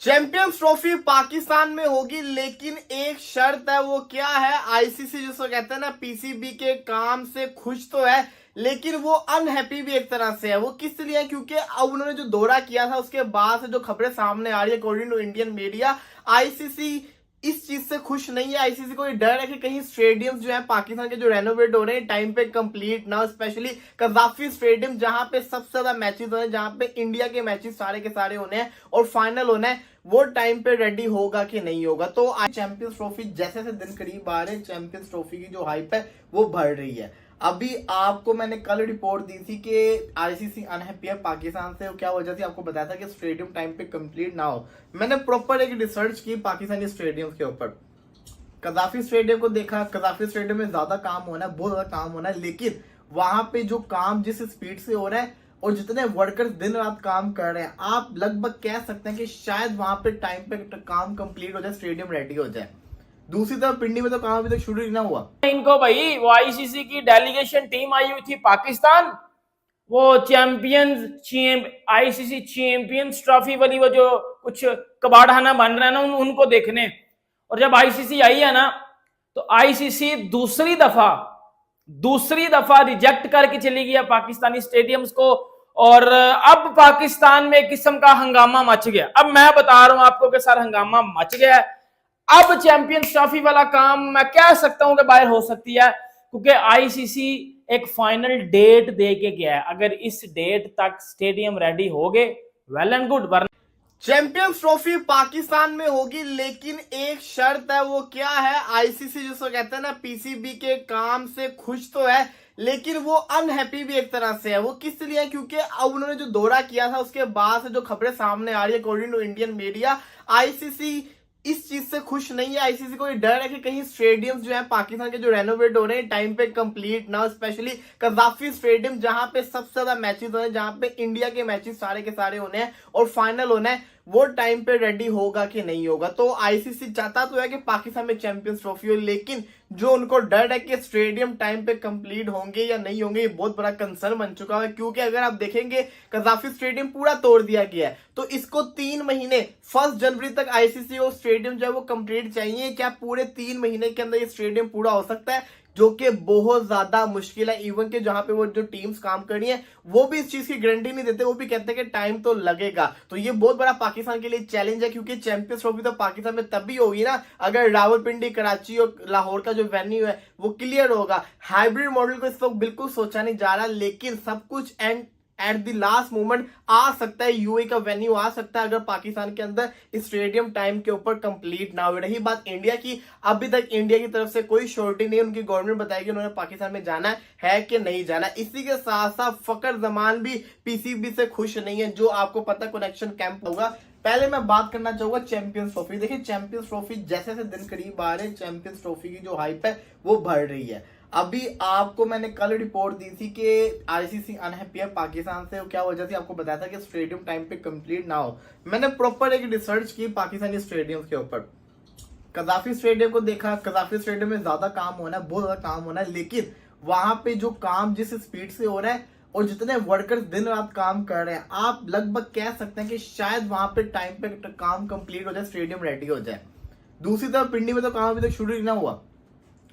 Champions trophy Pakistan में होगी, लेकिन एक शर्त है। वो क्या है? आईसीसी जिसको कहते हैं ना, पीसीबी के काम से खुश तो है, लेकिन वो अनहैप्पी भी एक तरह से है। वो किस लिए है? क्योंकि अब उन्होंने जो दौरा किया था उसके बाद से जो खबरें सामने आ रही है according to Indian media, ICC इस चीज से खुश नहीं है। आईसीसी को ये डर है कि कहीं स्टेडियम्स जो है पाकिस्तान के जो रेनोवेट हो रहे हैं टाइम पे कंप्लीट ना, स्पेशली कजाफी स्टेडियम जहां पे सबसे ज्यादा मैचेस हो रहे हैं, जहां पे इंडिया के मैचेस सारे के सारे होने हैं और फाइनल होना है, वो टाइम पे रेडी होगा कि नहीं होगा। तो आज चैंपियंस ट्रॉफी जैसे जैसे दिन करीब आ रहे हैं, चैंपियंस ट्रॉफी की जो हाइप है वो बढ़ रही है। अभी आपको मैंने कल रिपोर्ट दी थी कि आईसीसी अनहैप्पी है पाकिस्तान से। क्या वजह थी? आपको बताया था कि स्टेडियम टाइम पे कंप्लीट ना हो। मैंने प्रॉपर एक रिसर्च की पाकिस्तानी स्टेडियम के ऊपर। कजाफी स्टेडियम को देखा, कजाफी स्टेडियम में ज्यादा काम होना है, बहुत ज्यादा काम होना है, लेकिन वहां पे जो काम जिस स्पीड से हो रहा है और जितने वर्कर्स दिन रात काम कर रहे हैं, आप लगभग कह सकते हैं कि शायद वहां पे टाइम पे काम कंप्लीट हो जाए, स्टेडियम रेडी हो जाए। दूसरी तरफ पिंडी में तो काम अभी तक शुरू ही ना हुआ। इनको भाई वो आईसीसी की डेलीगेशन टीम आई हुई थी पाकिस्तान, वो आईसीसी चैंपियंस ट्रॉफी वाली वो जो कुछ कबाड़खाना बन रहा है ना उनको देखने। और जब आईसीसी आई है ना तो आईसीसी दूसरी दफा रिजेक्ट करके चली गई है पाकिस्तानी स्टेडियम्स को। और अब पाकिस्तान में एक किस्म का हंगामा मच गया। अब मैं बता रहा हूं आपको कि सर हंगामा मच गया है। अब चैंपियंस ट्रॉफी वाला काम मैं कह सकता हूं कि बाहर हो सकती है, क्योंकि आईसीसी एक फाइनल डेट दे के गया है। अगर इस डेट तक स्टेडियम रेडी हो गए वेल एंड गुड, वरना चैंपियंस ट्रॉफी पाकिस्तान में होगी, लेकिन एक शर्त है। वो क्या है? आईसीसी जिसको कहते हैं ना, पीसीबी के काम से खुश तो है, लेकिन वो अनहैप्पी भी एक तरह से है। वो किस लिए है? क्योंकि अब उन्होंने जो दौरा किया था उसके बाद से जो खबरें सामने आ रही है according to Indian media, ICC इस चीज से खुश नहीं है। आईसीसी को ये डर है कि कहीं स्टेडियम्स जो है पाकिस्तान के जो रेनोवेट हो रहे हैं टाइम पे कंप्लीट ना, स्पेशली कजाफी स्टेडियम जहां पे सबसे ज्यादा मैचेस हो रहे हैं, जहां पे इंडिया के मैचेस सारे के सारे होने हैं और फाइनल होना है, वो टाइम पे रेडी होगा कि नहीं होगा। तो आईसीसी चाहता तो है कि पाकिस्तान में चैंपियंस ट्रॉफी हो, लेकिन जो उनको डर है कि स्टेडियम टाइम पे कंप्लीट होंगे या नहीं होंगे, ये बहुत बड़ा कंसर्न बन चुका है। क्योंकि अगर आप देखेंगे कजाफी स्टेडियम पूरा तोड़ दिया गया है, तो इसको 3 महीने 1 जनवरी तक आईसीसी को स्टेडियम जो है वो कंप्लीट चाहिए। क्या पूरे 3 महीने के अंदर ये स्टेडियम पूरा हो सकता है? जो कि बहुत ज्यादा मुश्किल है। इवन के जहां पे वो जो टीम्स काम कर रही है वो भी इस चीज की गारंटी नहीं देते, वो भी कहते हैं कि टाइम तो लगेगा। तो ये बहुत बड़ा पाकिस्तान के लिए चैलेंज है, क्योंकि चैंपियंस ट्रॉफी तो पाकिस्तान में तभी होगी ना अगर रावलपिंडी, कराची और लाहौर का जो वेन्यू है वो क्लियर होगा। हाइब्रिड मॉडल को इस वक्त बिल्कुल सोचा नहीं जा रहा, लेकिन सब कुछ एट द लास्ट मोमेंट आ सकता है। यूए का वेन्यू आ सकता है अगर पाकिस्तान के अंदर स्टेडियम टाइम के ऊपर कंप्लीट ना हो। रही बात इंडिया की, अभी तक इंडिया की तरफ से कोई श्योरिटी नहीं। उनकी गवर्नमेंट बताएगी उन्होंने पाकिस्तान में जाना है कि नहीं जाना। इसी के साथ साथ फकर जमान भी पीसीबी से खुश नहीं है, जो आपको पता कनेक्शन कैंप होगा। पहले मैं बात करना चाहूंगा चैंपियंस ट्रॉफी। देखिए चैंपियंस ट्रॉफी जैसे जैसे दिन करीब आ रहे हैं, चैंपियंस ट्रॉफी की जो हाइप है वो बढ़ रही है। अभी आपको मैंने कल रिपोर्ट दी थी कि आईसीसी अनहैप्पी है पाकिस्तान से। क्या वजह थी? आपको बताया था कि स्टेडियम टाइम पे कंप्लीट ना हो। मैंने प्रॉपर एक रिसर्च की पाकिस्तानी स्टेडियम के ऊपर। कजाफी स्टेडियम को देखा, कजाफी स्टेडियम में ज्यादा काम होना है, बहुत ज्यादा काम होना है, लेकिन वहां पे जो काम जिस स्पीड से हो रहा है और जितने वर्कर्स दिन रात काम कर रहे हैं, आप लगभग कह सकते हैं कि शायद वहां पे टाइम पे काम कंप्लीट हो जाए, स्टेडियम रेडी हो जाए। दूसरी तरफ पिंडी में तो काम अभी तक शुरू ही ना हुआ।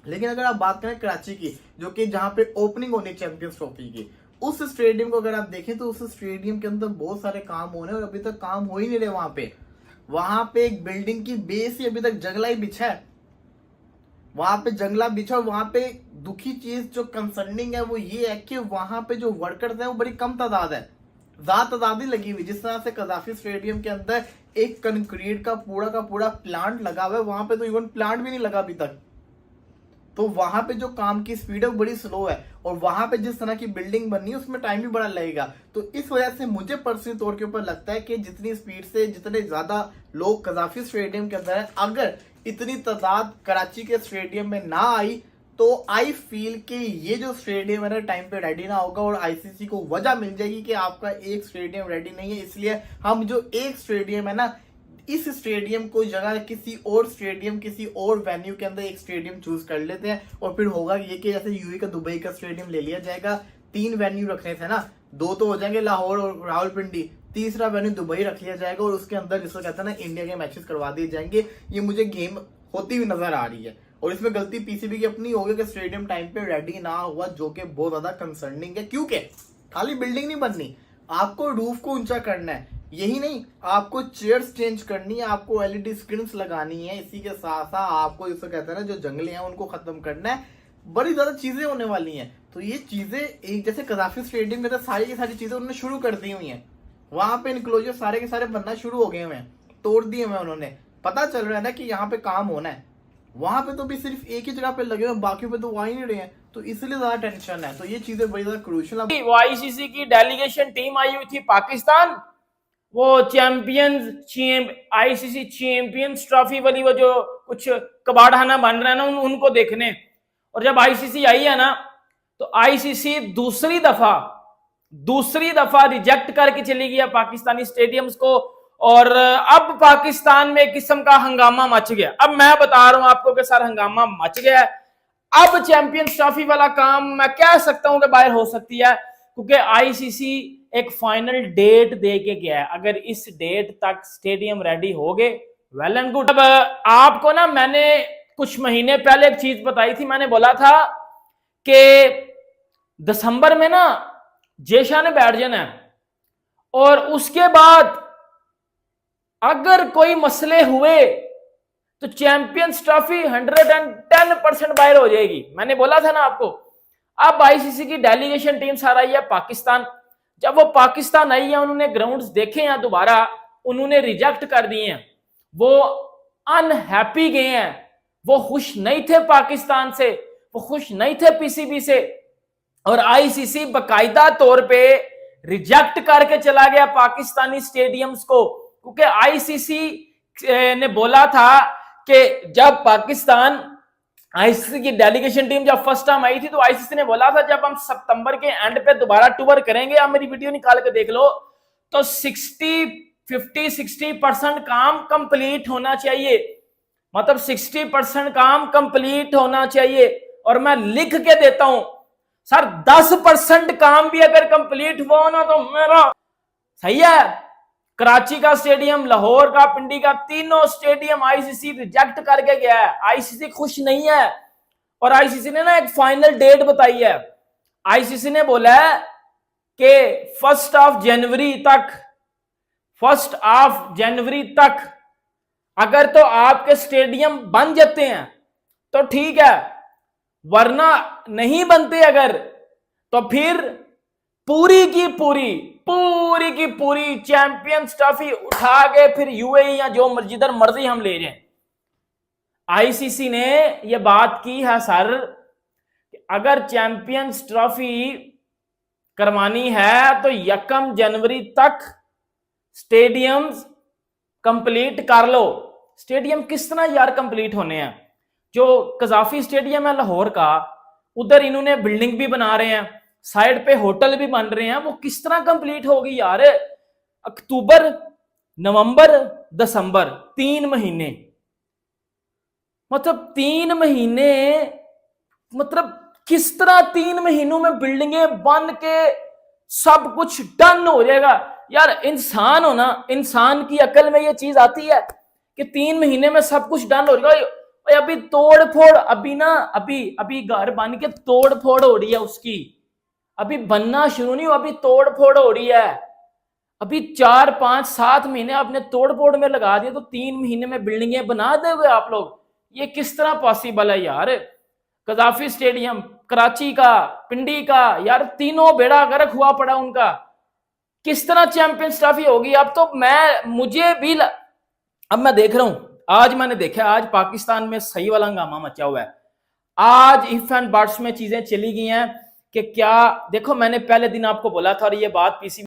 लेकिन अगर आप बात करें कराची की, जो कि जहां पे ओपनिंग होनी है चैंपियंस ट्रॉफी की, उस स्टेडियम को अगर आप देखें तो उस स्टेडियम के अंदर बहुत सारे काम हो रहे हैं और अभी तक काम हो ही नहीं रहे। वहां पे एक बिल्डिंग की बेस ही अभी तक जंगला ही बिछा है। वहां पे जंगला बिछा और वहां पे दुखी चीज जो कंसर्निंग है वो ये है कि वहां पे जो वर्कर्स हैं वो बड़ी कम तादाद है, ज्यादा तादाद ही लगी हुई। जिस तरह से कजाफी स्टेडियम के अंदर एक कंक्रीट का पूरा प्लांट लगा हुआ है, वहां पे तो इवन प्लांट भी नहीं लगा अभी तक। तो वहां पे जो काम की स्पीड है वो बड़ी स्लो है, और वहां पे जिस तरह की बिल्डिंग बननी है उसमें टाइम भी बड़ा लगेगा। तो इस वजह से मुझे पर्सनली तौर के ऊपर लगता है कि जितनी स्पीड से जितने ज्यादा लोग कजाफी स्टेडियम के अंदर है, अगर इतनी तादाद कराची के स्टेडियम में ना आई तो आई फील कि ये जो स्टेडियम है ना टाइम पे रेडी ना होगा, और आईसीसी को वजह मिल जाएगी कि आपका एक स्टेडियम रेडी नहीं है, इसलिए हम जो एक स्टेडियम है ना, इस स्टेडियम को जगह किसी और स्टेडियम, किसी और वेन्यू के अंदर एक स्टेडियम चूज कर लेते हैं। और फिर होगा ये कि जैसे यूएई का दुबई का स्टेडियम ले लिया जाएगा। 3 वेन्यू रखने थे ना, 2 तो हो जाएंगे लाहौर और रावलपिंडी, तीसरा वेन्यू दुबई रख लिया जाएगा और उसके अंदर जिसको कहते हैं ना इंडिया के मैचेस करवा दिए जाएंगे। ये मुझे गेम होती हुई नजर आ रही है और इसमें गलती पीसीबी की अपनी होगी कि स्टेडियम टाइम पे रेडी ना हुआ, जो कि बहुत ज्यादा कंसर्निंग है। क्योंकि खाली बिल्डिंग नहीं बननी, आपको रूफ को ऊंचा करना है, यही नहीं आपको चेयर्स चेंज करनी है, आपको एलईडी स्क्रीन लगानी है, इसी के साथ साथ आपको जिसको कहते हैं ना जो जंगले हैं उनको खत्म करना है। बड़ी ज्यादा चीजें होने वाली हैं। तो ये चीजें एक जैसे कदाफी स्टेडियम में तो सारी की सारी चीजें उन्होंने शुरू कर दी हुई हैं, वहां पे इनक्लोजर सारे के सारे बनना शुरू हो गए हुए हैं, तोड़ दिए हुए उन्होंने। पता चल रहा है ना कि यहाँ पे काम होना है, वहां पे तो भी सिर्फ एक ही जगह पे लगे हुए, बाकी पे तो वहां ही नहीं रहे हैं, तो इसलिए ज्यादा टेंशन है। तो ये चीजें बड़ी ज्यादा क्रूशियल है। वो आईसीसी की डेलीगेशन टीम आई हुई थी पाकिस्तान, वो आईसीसी चैंपियंस ट्रॉफी वाली वो जो कुछ कबाड़खाना बन रहा है ना उनको देखने। और जब आईसीसी आई है ना तो आईसीसी दूसरी दफा रिजेक्ट करके चली गई है पाकिस्तानी स्टेडियम्स को, और अब पाकिस्तान में एक किस्म का हंगामा मच गया। अब मैं बता रहा हूं आपको कि सर हंगामा मच गया है। अब चैंपियंस ट्रॉफी वाला काम मैं कह सकता हूं कि बाहर हो सकती है, क्योंकि आईसीसी एक फाइनल डेट दे के गया है। अगर इस डेट तक स्टेडियम रेडी हो गए वेल एंड गुड। अब आपको ना मैंने कुछ महीने पहले एक चीज बताई थी, मैंने बोला था कि दिसंबर में ना जेशा ने बैठ जाना है और उसके बाद अगर कोई मसले हुए तो चैंपियंस ट्रॉफी 110% बाहर हो जाएगी। मैंने बोला था ना आपको। अब आईसीसी की डेलीगेशन टीम सारा आई है पाकिस्तान। जब वो पाकिस्तान आई है उन्होंने ग्राउंड्स देखे हैं दोबारा, उन्होंने रिजेक्ट कर दिए हैं, वो अनहैप्पी गए हैं, वो खुश नहीं थे पाकिस्तान से, वो खुश नहीं थे पीसीबी से। और आईसीसी बकायदा तौर पे रिजेक्ट करके चला गया पाकिस्तानी स्टेडियम्स को, क्योंकि आईसीसी ने बोला था कि जब पाकिस्तान आईसीसी की डेलीगेशन टीम जब फर्स्ट टाइम आई थी तो आईसीसी ने बोला था जब हम सितंबर के एंड पे दोबारा टूर करेंगे, आप मेरी वीडियो निकाल के देख लो, तो 60% काम कंप्लीट होना चाहिए, मतलब 60% काम कंप्लीट होना चाहिए। और मैं लिख के देता हूं सर 10% काम भी अगर कंप्लीट हुआ ना तो मेरा सही है। कराची का स्टेडियम, लाहौर का, पिंडी का, तीनों स्टेडियम आईसीसी रिजेक्ट करके गया है। आईसीसी खुश नहीं है और आईसीसी ने ना एक फाइनल डेट बताई है। आईसीसी ने बोला है कि 1 जनवरी तक अगर तो आपके स्टेडियम बन जाते हैं तो ठीक है, वरना नहीं बनते अगर तो फिर पूरी की पूरी चैंपियंस ट्रॉफी उठा के फिर यूएई या जो जिधर मर्जी हम ले जाएं। आईसीसी ने यह बात की है सर, अगर चैंपियंस ट्रॉफी करवानी है तो 1 जनवरी तक स्टेडियम्स कंप्लीट कर लो। स्टेडियम किस तरह यार कंप्लीट होने हैं? जो कजाफी स्टेडियम है लाहौर का, उधर इन्होंने बिल्डिंग भी बना रहे हैं, साइड पे होटल भी बन रहे हैं, वो किस तरह कंप्लीट होगी यार? अक्टूबर, नवंबर, दिसंबर, 3 महीने, मतलब 3 महीने, मतलब किस तरह 3 महीनों में बिल्डिंगें बन के सब कुछ डन हो जाएगा यार? इंसान हो ना, इंसान की अकल में ये चीज आती है कि 3 महीने में सब कुछ डन हो जाएगा। अभी तोड़ फोड़, अभी घर बन के तोड़ फोड़ हो रही है उसकी, अभी बनना शुरू नहीं हुआ, अभी तोड़ फोड़ हो रही है। अभी 4, 5, 7 महीने आपने तोड़ फोड़ में लगा दिए तो 3 महीने में बिल्डिंगें बना दोगे आप लोग? ये किस तरह पॉसिबल है यार? कजाफी स्टेडियम, कराची का, पिंडी का, यार तीनों बेड़ा गर्क हुआ पड़ा उनका। किस तरह चैंपियंस ट्रॉफी होगी? अब तो अब मैं देख रहा हूं, आज मैंने देखा, आज पाकिस्तान में सही वाला हंगामा मचा हुआ है। आज इफ एंड बट्स में चीजें चली गई हैं कि क्या, देखो मैंने पहले दिन आपको बोला था और ये बात पीसीबी